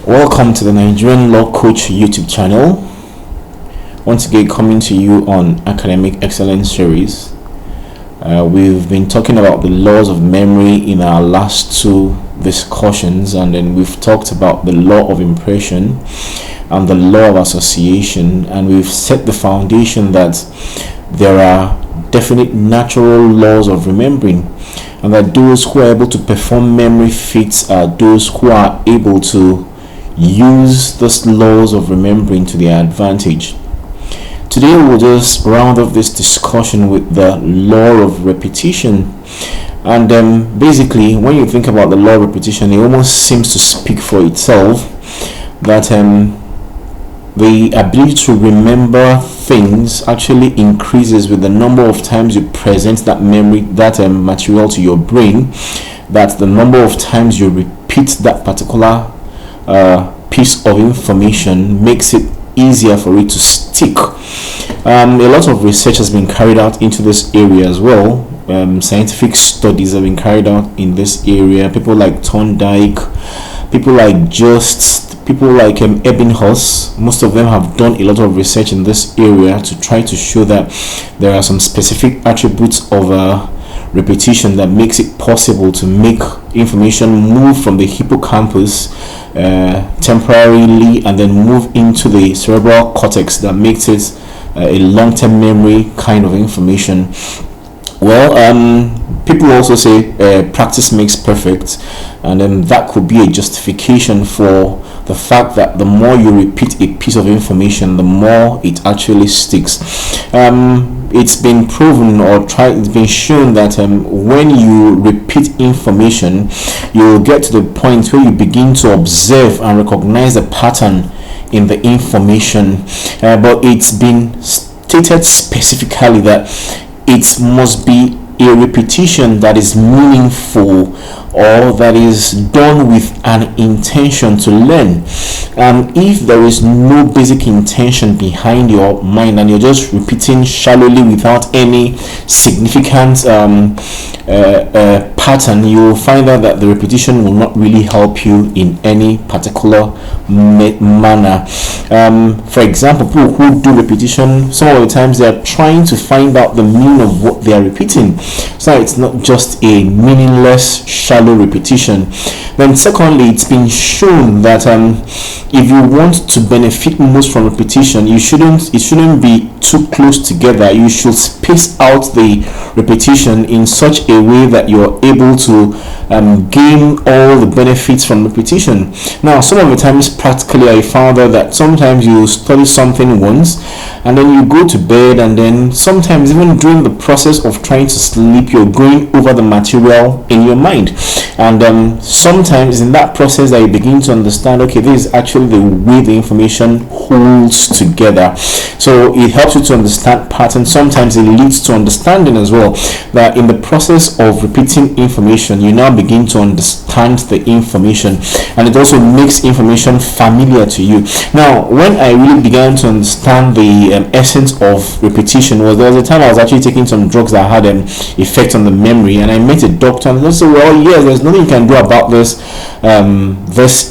Welcome to the Nigerian Law Coach YouTube channel. Once again, coming to you on Academic Excellence Series. We've been talking about the laws of memory in our last two discussions, and then we've talked about the law of impression and the law of association, and we've set the foundation that there are definite natural laws of remembering, and that those who are able to perform memory feats are those who are able to use these laws of remembering to their advantage. Today we'll just round off this discussion with the law of repetition. And basically, when you think about the law of repetition, it almost seems to speak for itself that the ability to remember things actually increases with the number of times you present that memory, that material to your brain, that the number of times you repeat that particular piece of information makes it easier for it to stick. A lot of research has been carried out into this area as well. Scientific studies have been carried out in this area. People like Thorndike, people like people like Ebbinghaus, most of them have done a lot of research in this area to try to show that there are some specific attributes of repetition that makes it possible to make information move from the hippocampus temporarily and then move into the cerebral cortex that makes it a long-term memory kind of information. Well, people also say practice makes perfect, and then that could be a justification for the fact that the more you repeat a piece of information, the more it actually sticks. It's been proven it's been shown that when you repeat information, you will get to the point where you begin to observe and recognize the pattern in the information. But it's been stated specifically that it must be a repetition that is meaningful or that is done with an intention to learn. If there is no basic intention behind your mind and you're just repeating shallowly without any significant pattern, you will find out that the repetition will not really help you in any particular manner. For example, people who do repetition, some of the times they are trying to find out the meaning of what they are repeating, so it's not just a meaningless shallow repetition. Then secondly, it's been shown that if you want to benefit most from repetition, it shouldn't be too close together. You should space out the repetition in such a way that you're able to gain all the benefits from repetition. Now, some of the times practically I found out that sometimes you study something once and then you go to bed, and then sometimes even during the process of trying to sleep, you're going over the material in your mind, and sometimes in that process that you begin to understand, okay, this is actually the way the information holds together. So it helps you to understand patterns. Sometimes it leads to understanding as well, that in the process of repeating information, you now begin to understand the information, and it also makes information familiar to you. Now, when I really began to understand the essence of repetition, there was a time I was actually taking some drugs that had an effect on the memory, and I met a doctor and they said, well, yes, there's nothing you can do about this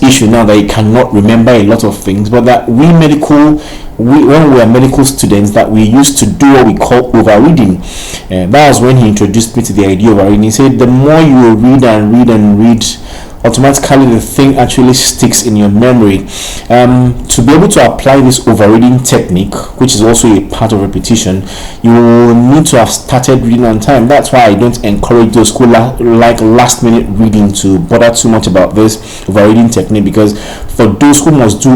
issue now that you cannot remember a lot of things, but that when we were medical students, that we used to do what we call overreading. That was when he introduced me to the idea of overreading. He said the more you read and read and read, automatically the thing actually sticks in your memory. To be able to apply this overreading technique, which is also a part of repetition, you will need to have started reading on time. That's why I don't encourage those who like last minute reading to bother too much about this overreading technique, because for those who must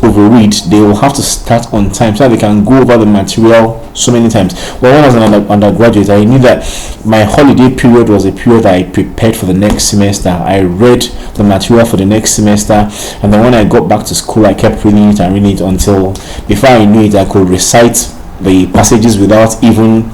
overread, they will have to start on time so that they can go over the material so many times. Well, when I was an undergraduate, I knew that my holiday period was a period I prepared for the next semester. I read the material for the next semester, and then when I got back to school, I kept reading it and reading it until before I knew it, I could recite the passages without even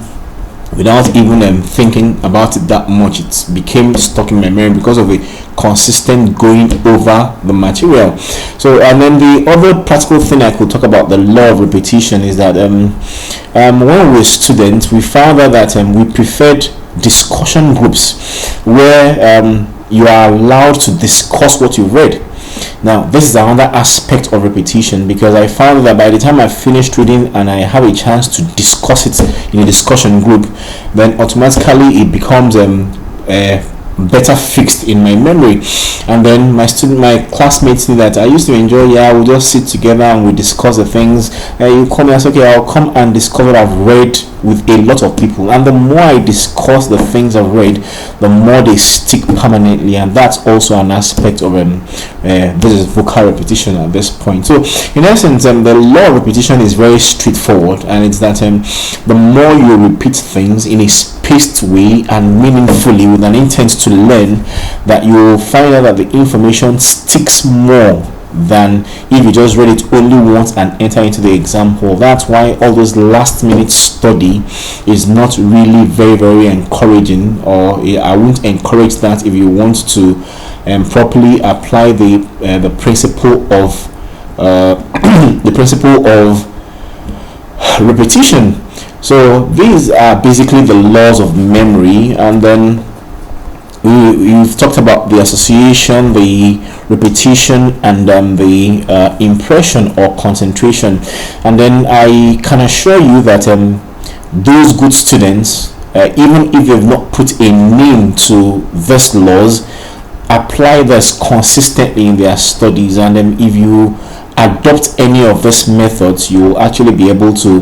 thinking about it that much. It became stuck in my memory because of the consistent going over the material. So, and then the other practical thing I could talk about the law of repetition is that when we were students, we found out that we preferred discussion groups where you are allowed to discuss what you've read. Now, this is another aspect of repetition, because I found that by the time I finished reading and I have a chance to discuss it in a discussion group, then automatically it becomes better fixed in my memory. And then my classmates knew that I used to enjoy, we'll just sit together and we discuss the things. You call me and say, okay, I'll come and discuss what I've read with a lot of people, and the more I discuss the things I've read, the more they stick permanently. And that's also an aspect of this is vocal repetition at this point. So in essence, the law of repetition is very straightforward, and it's that the more you repeat things in a spaced way and meaningfully with an intent to learn, that you will find out that the information sticks more than if you just read it only once and enter into the exam hall. That's why all those last minute study is not really very, very encouraging, or I won't encourage that if you want to properly apply the principle of the principle of repetition. So these are basically the laws of memory. And then we've talked about the association, the repetition, and the impression or concentration. And then I can assure you that those good students, even if they've not put a name to these laws, apply this consistently in their studies. And if you adopt any of these methods, you will actually be able to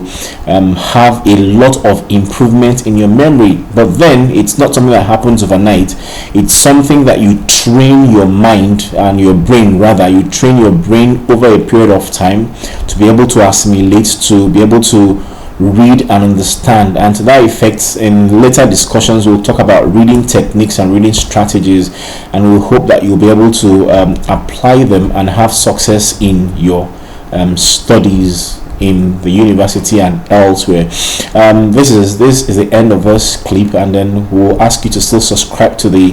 have a lot of improvement in your memory. But then it's not something that happens overnight. It's something that you train your mind and your brain, rather you train your brain over a period of time to be able to assimilate, to be able to read and understand. And to that effect, in later discussions we'll talk about reading techniques and reading strategies, and we hope that you'll be able to apply them and have success in your studies in the university and elsewhere. This is the end of this clip, and then we'll ask you to still subscribe to the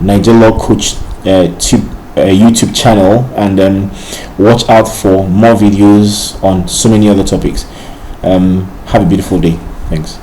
Niger Law Coach YouTube channel, and then watch out for more videos on so many other topics. Have a beautiful day. Thanks.